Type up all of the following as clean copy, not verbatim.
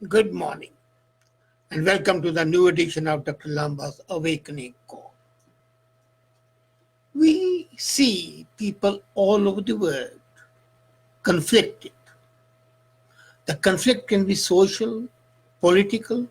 Good morning and welcome to the new edition of Dr. Lamba's Awakening Call. We see people all over the world conflicted. The conflict can be social, political,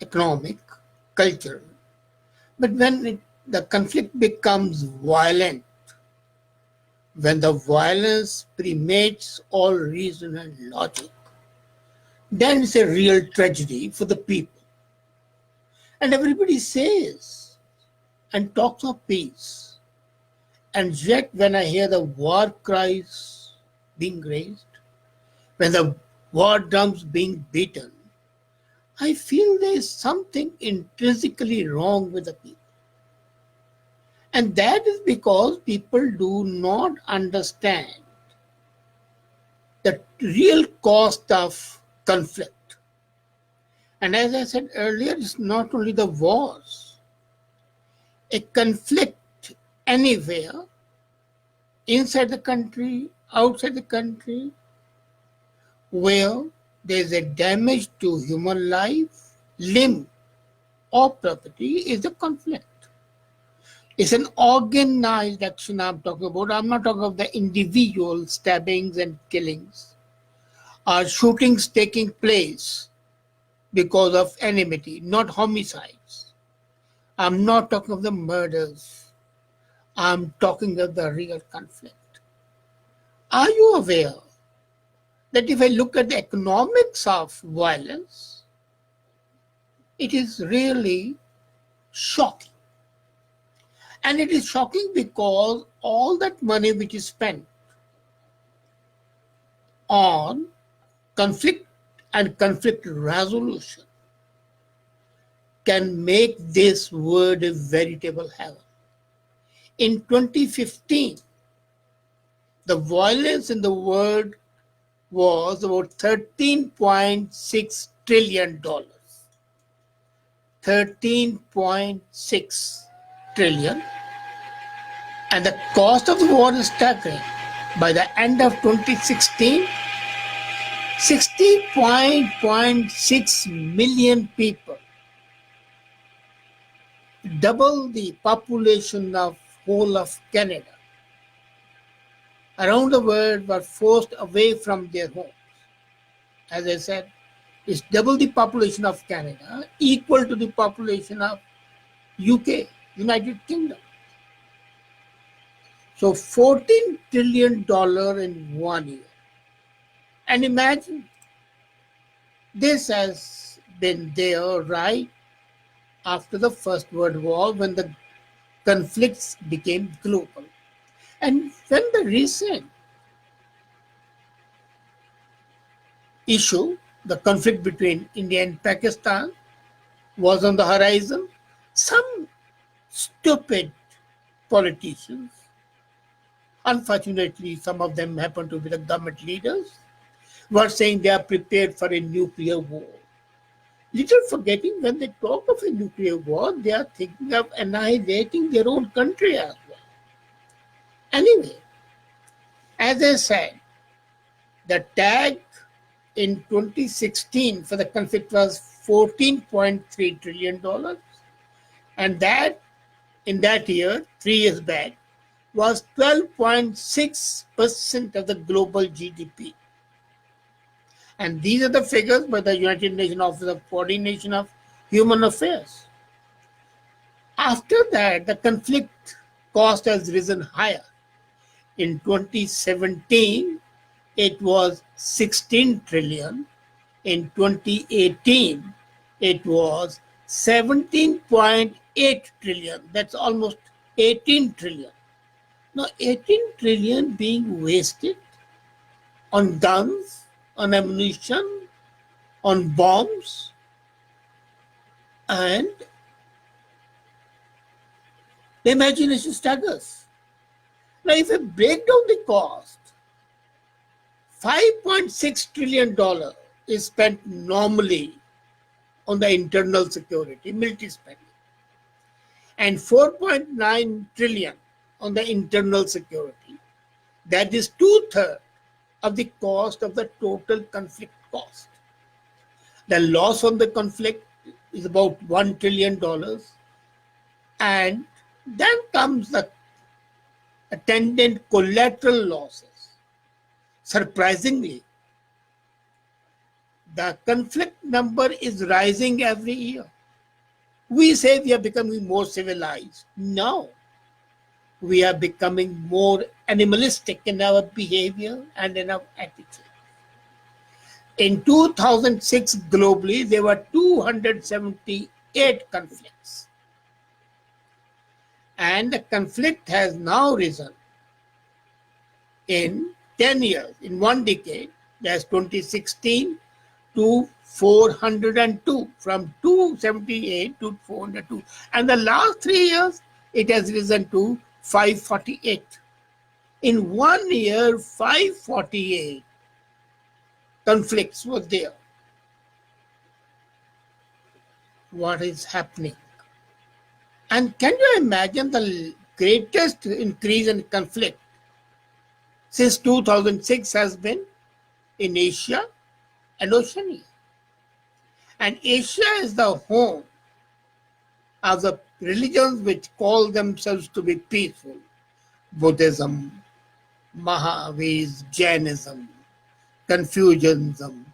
economic, cultural. But when the conflict becomes violent, when the violence permeates all reason and logic, then it's a real tragedy for the people. And everybody says and talks of peace. And yet, when I hear the war cries being raised, when the war drums being beaten, I feel there is something intrinsically wrong with the people. And that is because people do not understand the real cost of conflict. And as I said earlier, it's not only the wars. A conflict anywhere, inside the country, outside the country, where there is a damage to human life, limb, or property is a conflict. It's an organized action I'm talking about. I'm not talking about the individual stabbings and killings or shootings taking place because of enmity, not homicides. I'm not talking of the murders. I'm talking of the real conflict. Are you aware that if I look at the economics of violence, it is really shocking. And it is shocking because all that money which is spent on conflict and conflict resolution can make this world a veritable heaven. In 2015, the violence in the world was about $13.6 trillion. 13.6 trillion. And the cost of the war is staggering. By the end of 2016, 60.6 million people, double the population of whole of Canada, around the world were forced away from their homes. As I said, it's double the population of Canada, equal to the population of UK, United Kingdom. So $14 trillion in 1 year. And imagine, this has been there right after the First World War when the conflicts became global. And when the recent issue, the conflict between India and Pakistan, was on the horizon, some stupid politicians, unfortunately some of them happen to be the government leaders, were saying they are prepared for a nuclear war. Little forgetting when they talk of a nuclear war, they are thinking of annihilating their own country as well. Anyway, as I said, the tag in 2016 for the conflict was $14.3 trillion. And that, in that year, 3 years back, was 12.6% of the global GDP. And these are the figures by the United Nations Office of Coordination of Human Affairs. After that, the conflict cost has risen higher. In 2017, it was 16 trillion. In 2018, it was 17.8 trillion. That's almost 18 trillion. Now, 18 trillion being wasted on guns, on ammunition, on bombs, and the imagination staggers. Now, if I break down the cost, $5.6 trillion is spent normally on the internal security, military spending, and 4.9 trillion on the internal security. That is 2/3 of the cost of the total conflict cost. The loss on the conflict is about $1 trillion. And then comes the attendant collateral losses. Surprisingly, the conflict number is rising every year. We say we are becoming more civilized. No, we are becoming more animalistic in our behavior and in our attitude. In 2006, globally, there were 278 conflicts. And the conflict has now risen in 10 years, in one decade, that's 2016 to 402, from 278 to 402. And the last 3 years, it has risen to 548. In 1 year, 548 conflicts were there. What is happening? And can you imagine the greatest increase in conflict since 2006 has been in Asia and Oceania? And Asia is the home of the religions which call themselves to be peaceful. Buddhism, Mahavir, Jainism, Confucianism,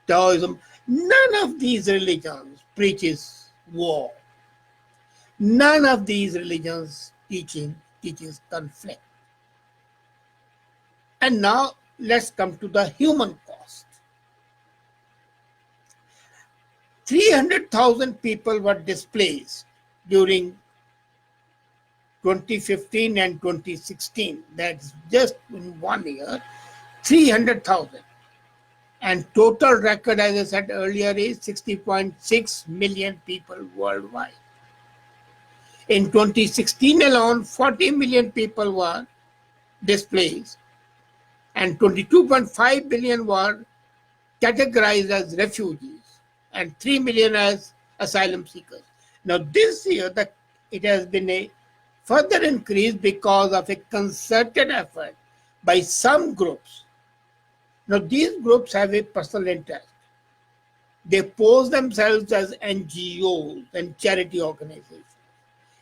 Taoism. None of these religions preaches war. None of these religions teaches conflict. And now let's come to the human cost. 300,000 people were displaced during 2015 and 2016. That's just in 1 year, 300,000. And total record, as I said earlier, is 60.6 million people worldwide. In 2016 alone, 40 million people were displaced, and 22.5 billion were categorized as refugees, and 3 million as asylum seekers. Now, this year, it has been a further increase because of a concerted effort by some groups. Now, these groups have a personal interest. They pose themselves as NGOs and charity organizations.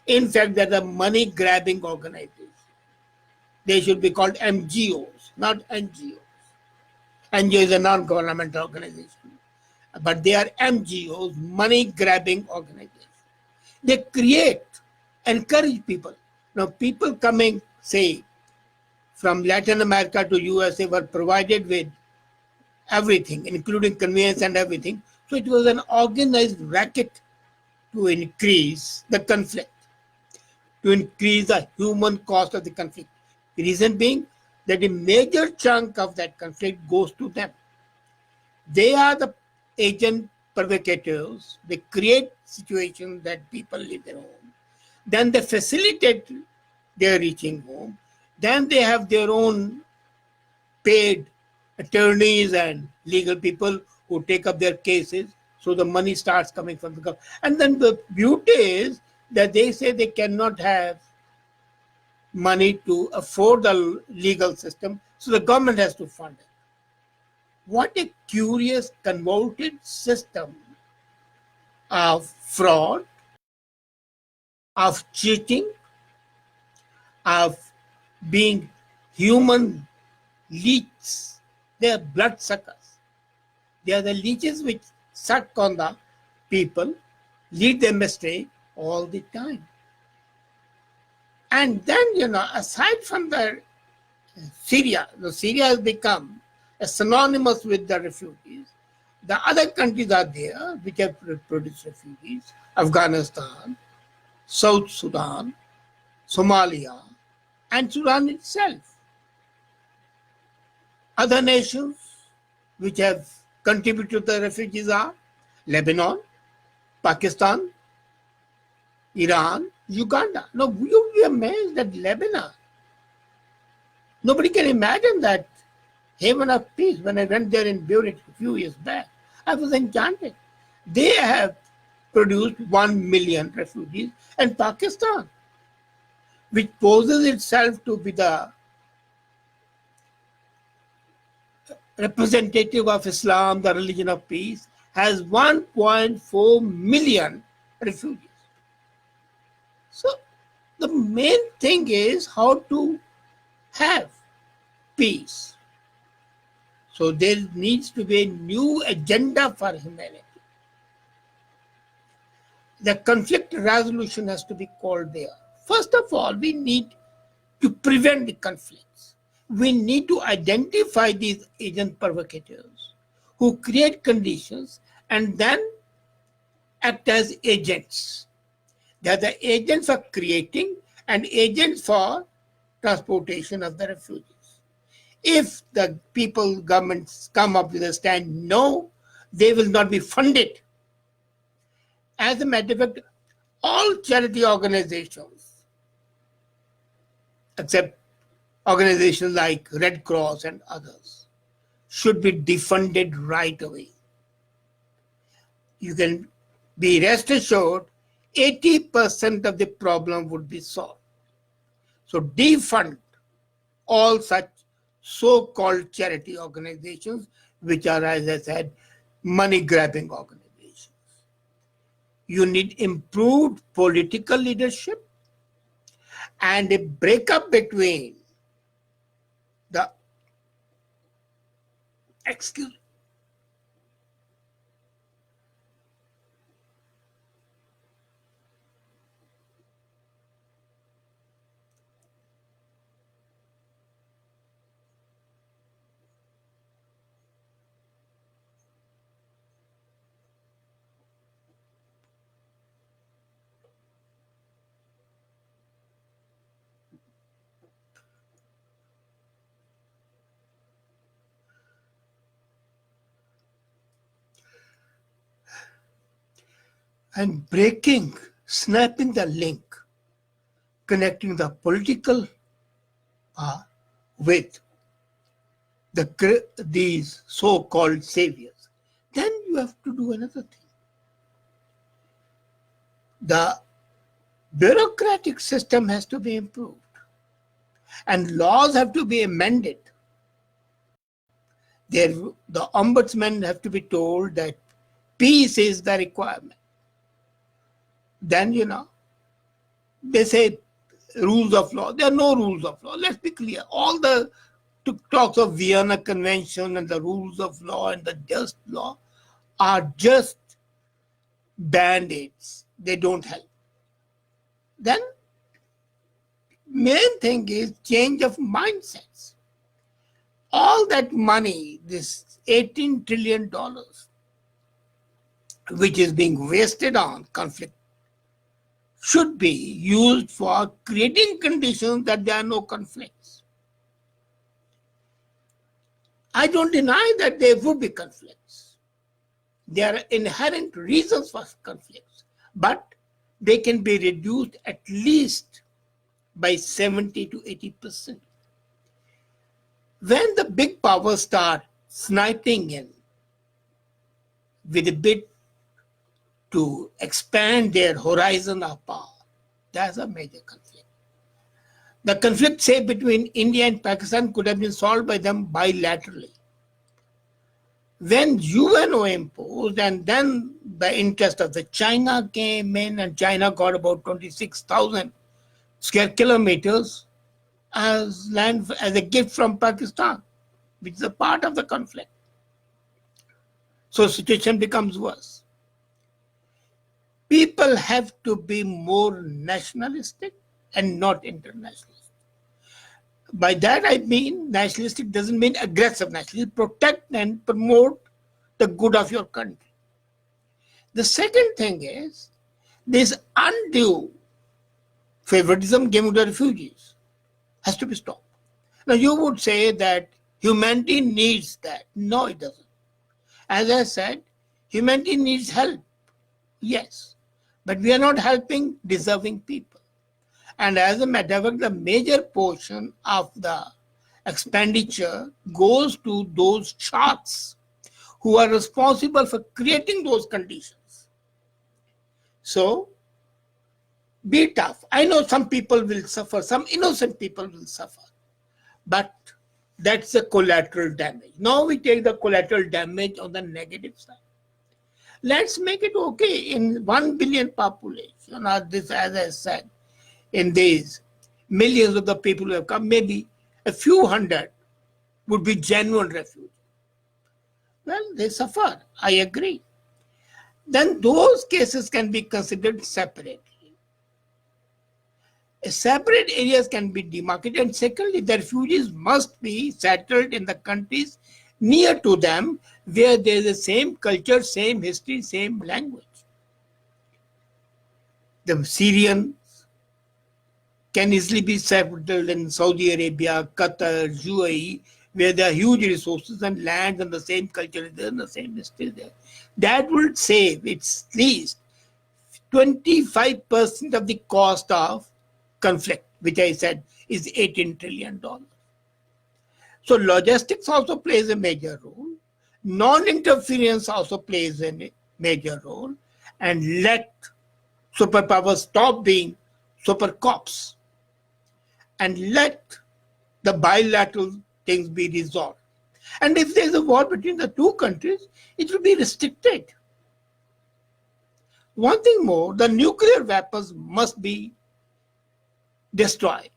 In fact, they're the money-grabbing organizations. They should be called MGOs, not NGOs. NGO is a non-governmental organization. But they are MGOs, money-grabbing organizations. They encourage people. Now, people coming, say, from Latin America to USA were provided with everything, including conveyance and everything. So it was an organized racket to increase the conflict, to increase the human cost of the conflict. The reason being that a major chunk of that conflict goes to them. They are the agent provocators. They create situations that people leave their home. Then they facilitate their reaching home. Then they have their own paid attorneys and legal people who take up their cases. So the money starts coming from the government. And then the beauty is that they say they cannot have money to afford the legal system, so the government has to fund it. What a curious, convoluted system of fraud, of cheating, of being human leeches. They are bloodsuckers. They are the leeches which suck on the people, lead them astray all the time. And then, aside from Syria has become synonymous with the refugees. The other countries are there which have produced refugees: Afghanistan, South Sudan, Somalia, and Sudan itself. Other nations which have contributed to the refugees are Lebanon, Pakistan, Iran, Uganda. Now, you'll be amazed at Lebanon. Nobody can imagine that haven of peace. When I went there in Beirut a few years back, I was enchanted. They have produced 1 million refugees. And Pakistan, which poses itself to be the representative of Islam, the religion of peace, has 1.4 million refugees. So the main thing is how to have peace. So there needs to be a new agenda for humanity. The conflict resolution has to be called there. First of all, we need to prevent the conflicts. We need to identify these agent provocators who create conditions and then act as agents. They are the agents for creating and agents for transportation of the refugees. If the people, governments come up with a stand, no, they will not be funded. As a matter of fact, all charity organizations, except organizations like Red Cross and others, should be defunded right away. You can be rest assured 80% of the problem would be solved. So defund all such so-called charity organizations, which are, as I said, money-grabbing organizations. You need improved political leadership and a breakup between the excuse and breaking, snapping the link, connecting the political with these so-called saviors. Then you have to do another thing. The bureaucratic system has to be improved and laws have to be amended. The ombudsman have to be told that peace is the requirement. Then, they say rules of law. There are no rules of law. Let's be clear. All the talks of Vienna Convention and the rules of law and the just law are just band-aids. They don't help. Then, main thing is change of mindsets. All that money, this $18 trillion, which is being wasted on conflict, should be used for creating conditions that there are no conflicts. I don't deny that there would be conflicts. There are inherent reasons for conflicts, but they can be reduced at least by 70 to 80%. When the big powers start sniping in with a bid to expand their horizon of power, that's a major conflict. The conflict, say, between India and Pakistan could have been solved by them bilaterally. When UNO imposed and then the interest of the China came in and China got about 26,000 square kilometers as land as a gift from Pakistan, which is a part of the conflict. So the situation becomes worse. People have to be more nationalistic and not internationalistic. By that I mean nationalistic doesn't mean aggressive nationalism. Protect and promote the good of your country. The second thing is this undue favoritism given to refugees has to be stopped. Now you would say that humanity needs that. No, it doesn't. As I said, humanity needs help. Yes. But we are not helping deserving people. And as a matter of fact, the major portion of the expenditure goes to those sharks who are responsible for creating those conditions. So, be tough. I know some people will suffer, some innocent people will suffer, but that's the collateral damage. Now we take the collateral damage on the negative side. Let's make it okay in 1 billion population, or this, as I said, in these millions of the people who have come, maybe a few hundred would be genuine refugees. Well, they suffer, I agree. Then those cases can be considered separately. Separate areas can be demarcated, and secondly, the refugees must be settled in the countries near to them where there is the same culture, same history, same language. The Syrians can easily be settled in Saudi Arabia, Qatar, UAE, where there are huge resources and lands and the same culture is there and the same history there. That would save at least 25% of the cost of conflict, which I said is $18 trillion. So logistics also plays a major role. Non-interference also plays a major role. And let superpowers stop being super cops and let the bilateral things be resolved. And if there's a war between the two countries, it will be restricted. One thing more, the nuclear weapons must be destroyed.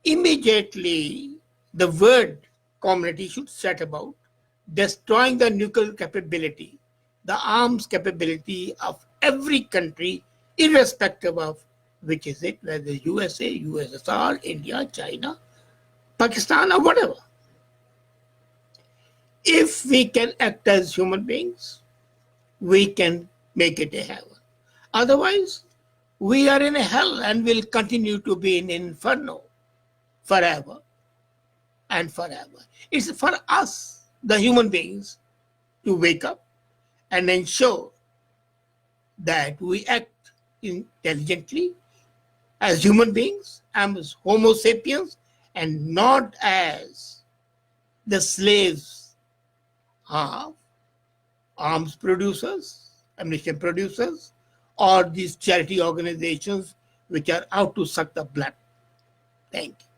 Immediately, the world community should set about destroying the nuclear capability, the arms capability of every country, irrespective of which is it, whether USA, USSR, India, China, Pakistan, or whatever. If we can act as human beings, we can make it a heaven. Otherwise, we are in a hell and will continue to be in inferno forever and forever. It's for us, the human beings, to wake up and ensure that we act intelligently as human beings, as Homo sapiens, and not as the slaves of arms producers, ammunition producers, or these charity organizations which are out to suck the blood. Thank you.